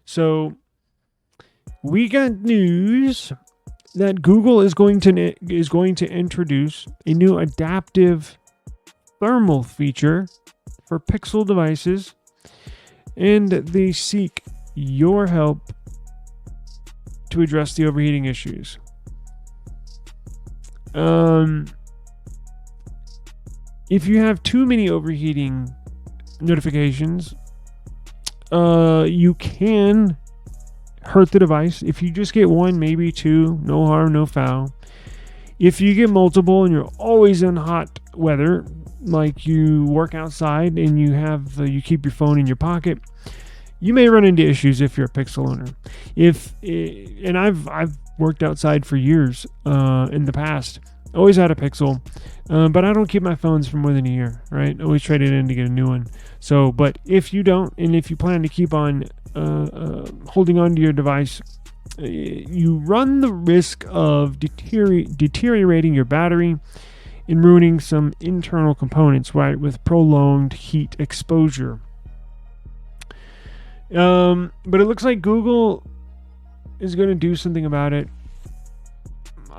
So we got news that Google is going to introduce a new adaptive thermal feature for Pixel devices, and they seek your help to address the overheating issues. If you have too many overheating notifications, you can hurt the device. If you just get one, maybe two, no harm, no foul. If you get multiple and you're always in hot weather, like you work outside and you keep your phone in your pocket, you may run into issues if you're a Pixel owner. And I've worked outside for years in the past. Always had a Pixel, but I don't keep my phones for more than a year, right? Always trade it in to get a new one. So, but if you don't, and if you plan to keep on holding on to your device, you run the risk of deteriorating your battery and ruining some internal components, right, with prolonged heat exposure. But it looks like Google is going to do something about it.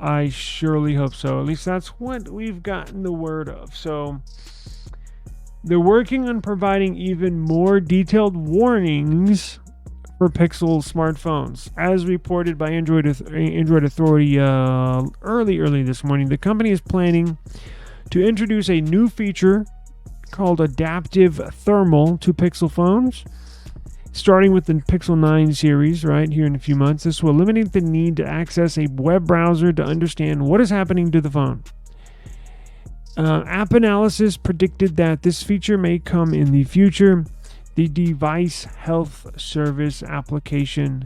I surely hope so. At least that's what we've gotten the word of. So they're working on providing even more detailed warnings for Pixel smartphones. As reported by Android Authority early this morning, the company is planning to introduce a new feature called adaptive thermal to Pixel phones, starting with the Pixel 9 series right here in a few months. This will eliminate the need to access a web browser to understand what is happening to the phone. App Analysis predicted that this feature may come in the future. The Device Health Service application,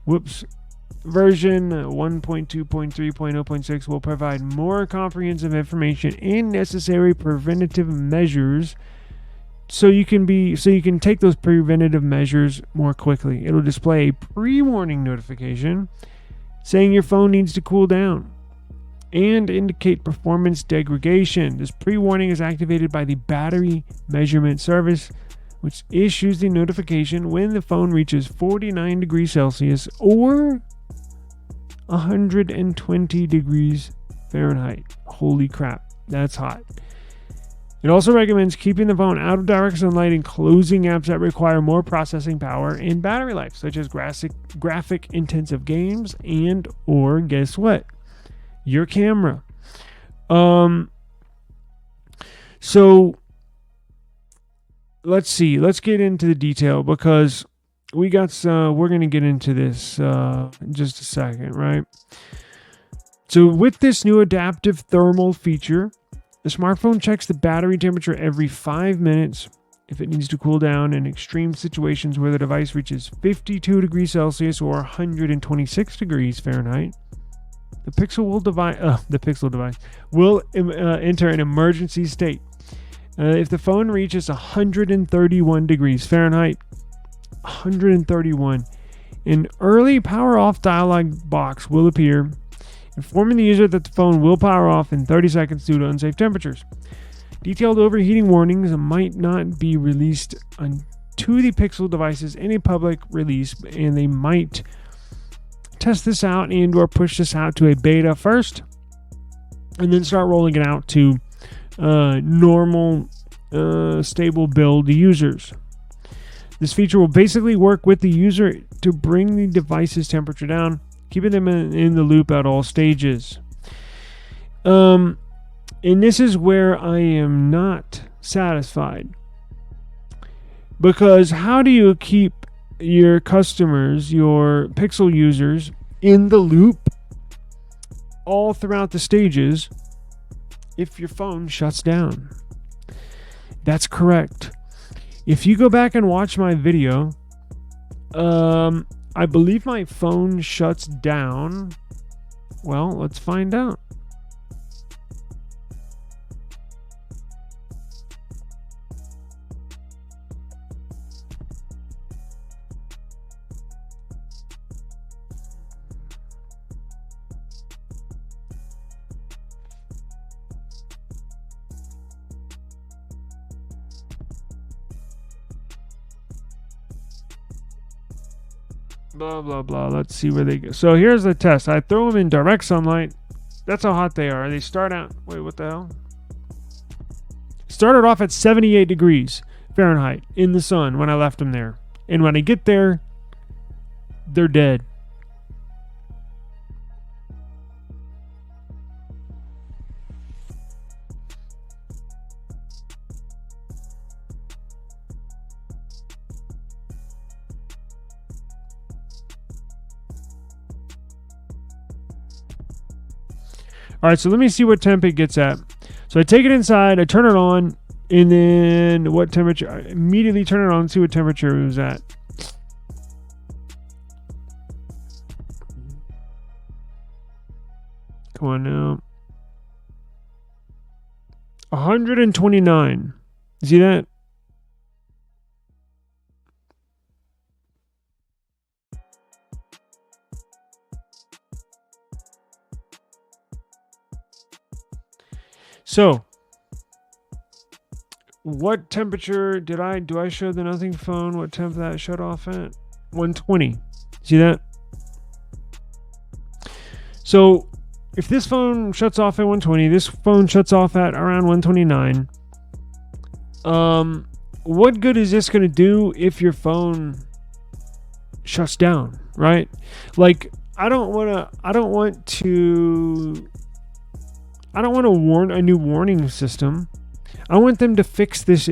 version 1.2.3.0.6 will provide more comprehensive information and necessary preventative measures so you can take those preventative measures more quickly. It'll display a pre-warning notification saying your phone needs to cool down and indicate performance degradation. This pre-warning is activated by the battery measurement service, which issues the notification when the phone reaches 49 degrees Celsius or 120 degrees Fahrenheit. Holy crap, that's hot. It also recommends keeping the phone out of direct sunlight and closing apps that require more processing power and battery life, such as graphic intensive games and or guess what? Your camera. So let's see. Let's get into the detail because we're going to get into this in just a second, right? So with this new adaptive thermal feature, the smartphone checks the battery temperature every 5 minutes if it needs to cool down in extreme situations where the device reaches 52 degrees Celsius or 126 degrees Fahrenheit. The Pixel device will enter an emergency state. If the phone reaches 131 degrees Fahrenheit, 131, an early power off dialog box will appear, informing the user that the phone will power off in 30 seconds due to unsafe temperatures. Detailed overheating warnings might not be released to the Pixel devices in a public release, and they might test this out and or push this out to a beta first, and then start rolling it out to normal stable build users. This feature will basically work with the user to bring the device's temperature down, keeping them in the loop at all stages. And this is where I am not satisfied. Because how do you keep your customers, your Pixel users, in the loop all throughout the stages if your phone shuts down? That's correct. If you go back and watch my video, I believe my phone shuts down. Well, let's find out. Blah, blah, blah. Let's see where they go. So here's the test. I throw them in direct sunlight. That's how hot they are. They start out... Wait, what the hell? Started off at 78 degrees Fahrenheit in the sun when I left them there. And when I get there, they're dead. All right, so let me see what temp it gets at. So I take it inside, I turn it on, and then what temperature? I immediately turn it on and see what temperature it was at. Come on now. 129. See that? So, what temperature do I show the nothing phone? What temp that shut off at? 120. See that? So, if this phone shuts off at 120, this phone shuts off at around 129. What good is this going to do if your phone shuts down, right? Like, I don't want to warn a new warning system. I want them to fix this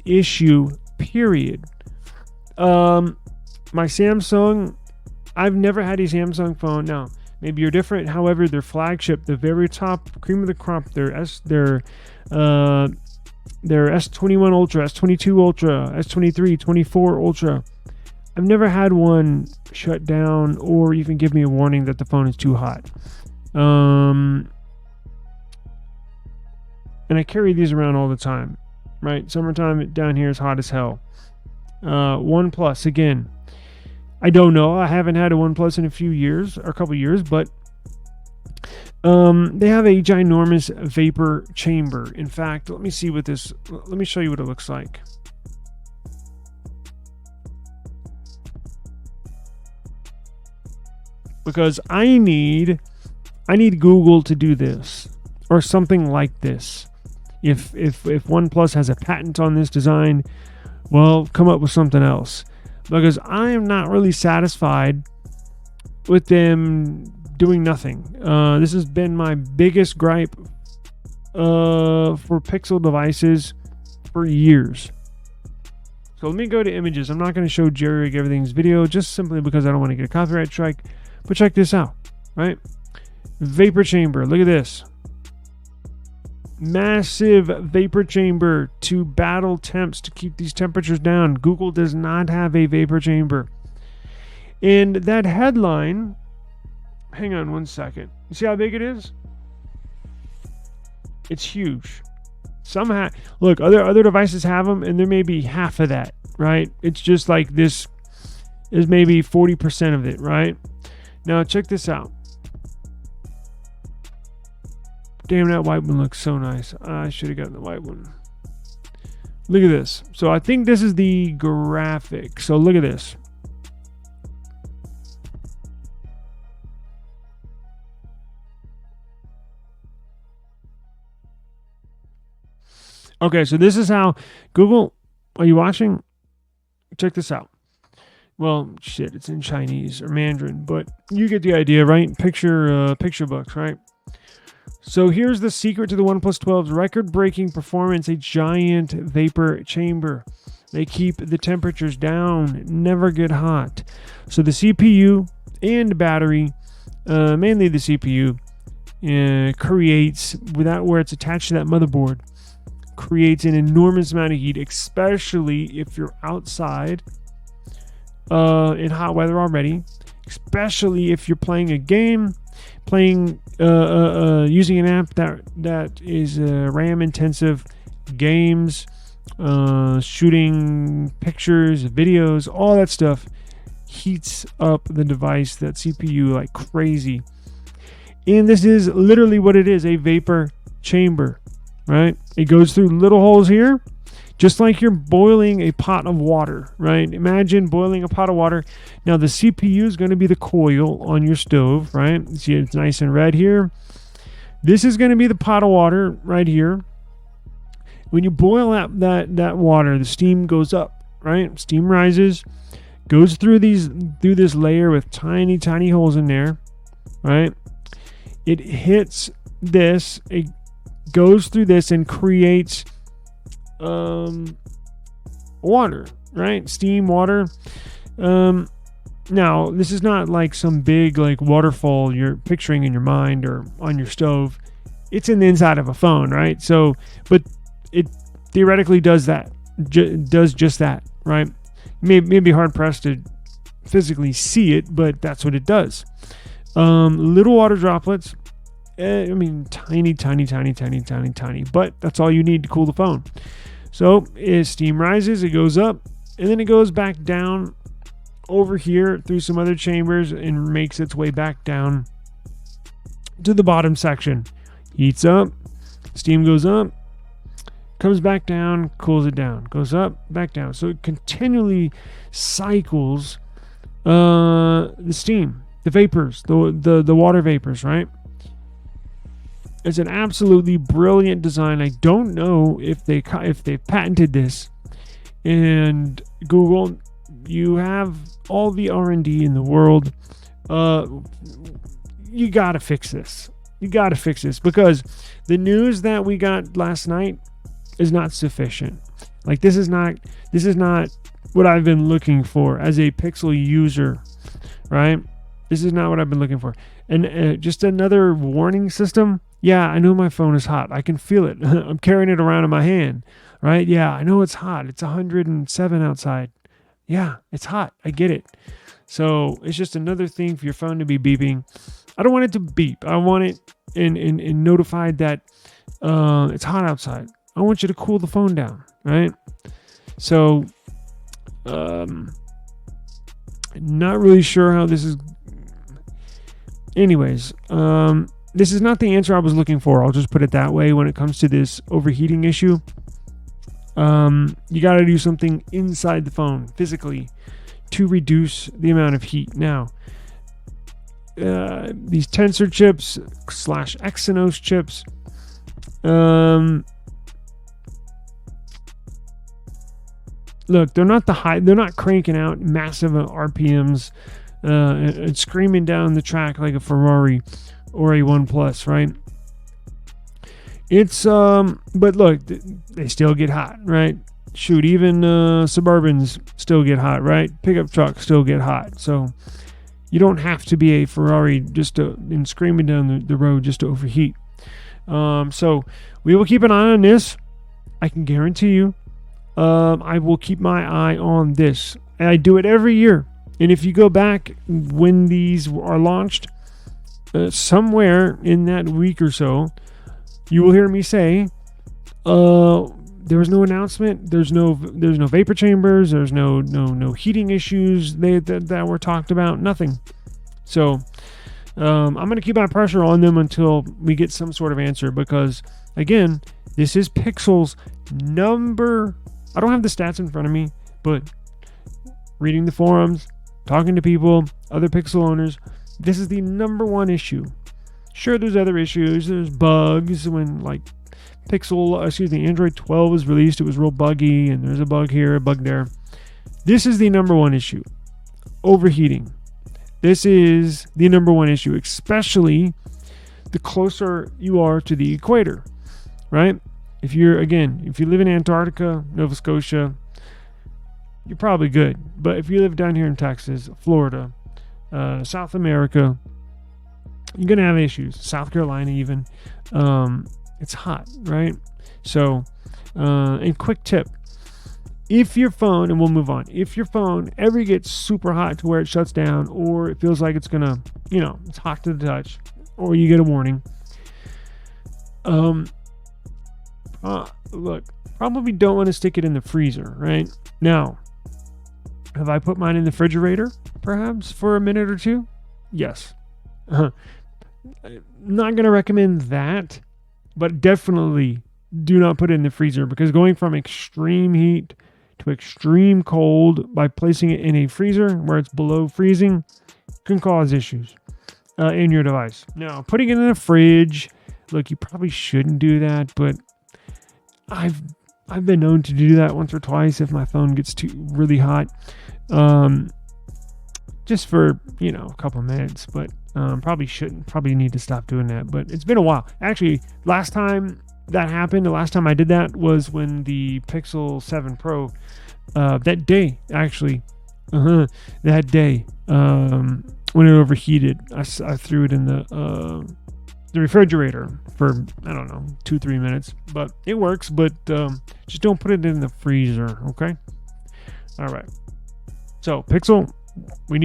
issue, period. My Samsung, I've never had a Samsung phone. Now, maybe you're different. However, their flagship, the very top cream of the crop, their S21 Ultra, S22 Ultra, S23, 24 Ultra. I've never had one shut down or even give me a warning that the phone is too hot. And I carry these around all the time, right? Summertime down here is hot as hell. OnePlus, again, I don't know. I haven't had a OnePlus in a few years, or a couple years, but they have a ginormous vapor chamber. In fact, let me show you what it looks like. Because I need Google to do this or something like this. If OnePlus has a patent on this design, well, come up with something else. Because I am not really satisfied with them doing nothing. This has been my biggest gripe for Pixel devices for years. So let me go to images. I'm not going to show jailbreak everything's video just simply because I don't want to get a copyright strike. But check this out, right? Vapor chamber. Look at this. Massive vapor chamber to battle temps to keep these temperatures down. Google does not have a vapor chamber. And that headline, hang on one second. You see how big it is? It's huge. Somehow, look, other devices have them, and there may be half of that, right? It's just like this is maybe 40% of it, right? Now check this out. Damn, that white one looks so nice. I should have gotten the white one. Look at this. So I think this is the graphic. So look at this. Okay, so this is how Google, are you watching? Check this out. Well, shit, it's in Chinese or Mandarin, but you get the idea, right? Picture books, right? So here's the secret to the OnePlus 12's record-breaking performance, a giant vapor chamber. They keep the temperatures down, never get hot. So the CPU and battery, mainly the CPU, creates, without where it's attached to that motherboard, creates an enormous amount of heat, especially if you're outside in hot weather already, especially if you're playing a game, using an app that is RAM intensive, games, shooting pictures, videos, all that stuff heats up the device, that CPU, like crazy. And this is literally what it is, a vapor chamber, right? It goes through little holes here Just like you're boiling a pot of water, right? Imagine boiling a pot of water. Now the CPU is going to be the coil on your stove, right? See, it's nice and red here. This is going to be the pot of water right here. When you boil that water, the steam goes up, right? Steam rises, goes through this layer with tiny holes in there, right? It hits this, it goes through this and creates water, right? Steam, water. Now, this is not like some big like waterfall you're picturing in your mind or on your stove. It's in the inside of a phone, right? So, but it theoretically does that, does just that, right? May be hard pressed to physically see it, but that's what it does. Little water droplets. I mean, tiny, but that's all you need to cool the phone. So as steam rises, it goes up, and then it goes back down over here through some other chambers and makes its way back down to the bottom section. Heats up, steam goes up, comes back down, cools it down, goes up, back down. So it continually cycles the steam, the vapors, the water vapors, right? It's an absolutely brilliant design. I don't know if they've patented this. And Google, you have all the R&D in the world. You gotta fix this. You gotta fix this, because the news that we got last night is not sufficient. Like, this is not what I've been looking for as a Pixel user, right? This is not what I've been looking for. And just another warning system. Yeah, I know my phone is hot. I can feel it. I'm carrying it around in my hand, right? Yeah, I know it's hot. It's 107 outside. Yeah, it's hot. I get it. So it's just another thing for your phone to be beeping. I don't want it to beep. I want it in notified that it's hot outside. I want you to cool the phone down, right? So, not really sure how this is. Anyways, this is not the answer I was looking for. I'll just put it that way when it comes to this overheating issue. You got to do something inside the phone physically to reduce the amount of heat. Now, these Tensor chips / Exynos chips, look, they're not cranking out massive RPMs and screaming down the track like a Ferrari or a OnePlus, right? It's but look, they still get hot, right? Shoot, even Suburbans still get hot, right? Pickup trucks still get hot. So you don't have to be a Ferrari and screaming down the road just to overheat. So we will keep an eye on this. I can guarantee you. I will keep my eye on this. And I do it every year. And if you go back when these are launched, somewhere in that week or so, you will hear me say, there was no announcement. There's no vapor chambers. There's no heating issues that were talked about. Nothing. So I'm going to keep my pressure on them until we get some sort of answer, because again, this is Pixel's number. I don't have the stats in front of me, but reading the forums, talking to people, other Pixel owners, this is the number one issue. Sure, there's other issues. There's bugs when Android 12 was released. It was real buggy, and there's a bug here, a bug there. This is the number one issue. Overheating. This is the number one issue, especially the closer you are to the equator, right? If you live in Antarctica, Nova Scotia, you're probably good. But if you live down here in Texas, Florida, South America, you're going to have issues. South Carolina even. It's hot, right? So, and quick tip. If your phone, and we'll move on, if your phone ever gets super hot to where it shuts down, or it feels like it's going to, it's hot to the touch, or you get a warning, look, probably don't want to stick it in the freezer, right? Now, have I put mine in the refrigerator, perhaps, for a minute or two? Yes. Not going to recommend that, but definitely do not put it in the freezer, because going from extreme heat to extreme cold by placing it in a freezer where it's below freezing can cause issues in your device. Now, putting it in the fridge, look, you probably shouldn't do that, but I've been known to do that once or twice if my phone gets really hot, just for a couple of minutes. But probably need to stop doing that. But it's been a while. Actually, last time that happened, the last time I did that was when the Pixel 7 Pro, that day actually, that day, when it overheated, I threw it in the refrigerator for, I don't know, 2-3 minutes, but it works. But just don't put it in the freezer, okay? All right. So Pixel, we need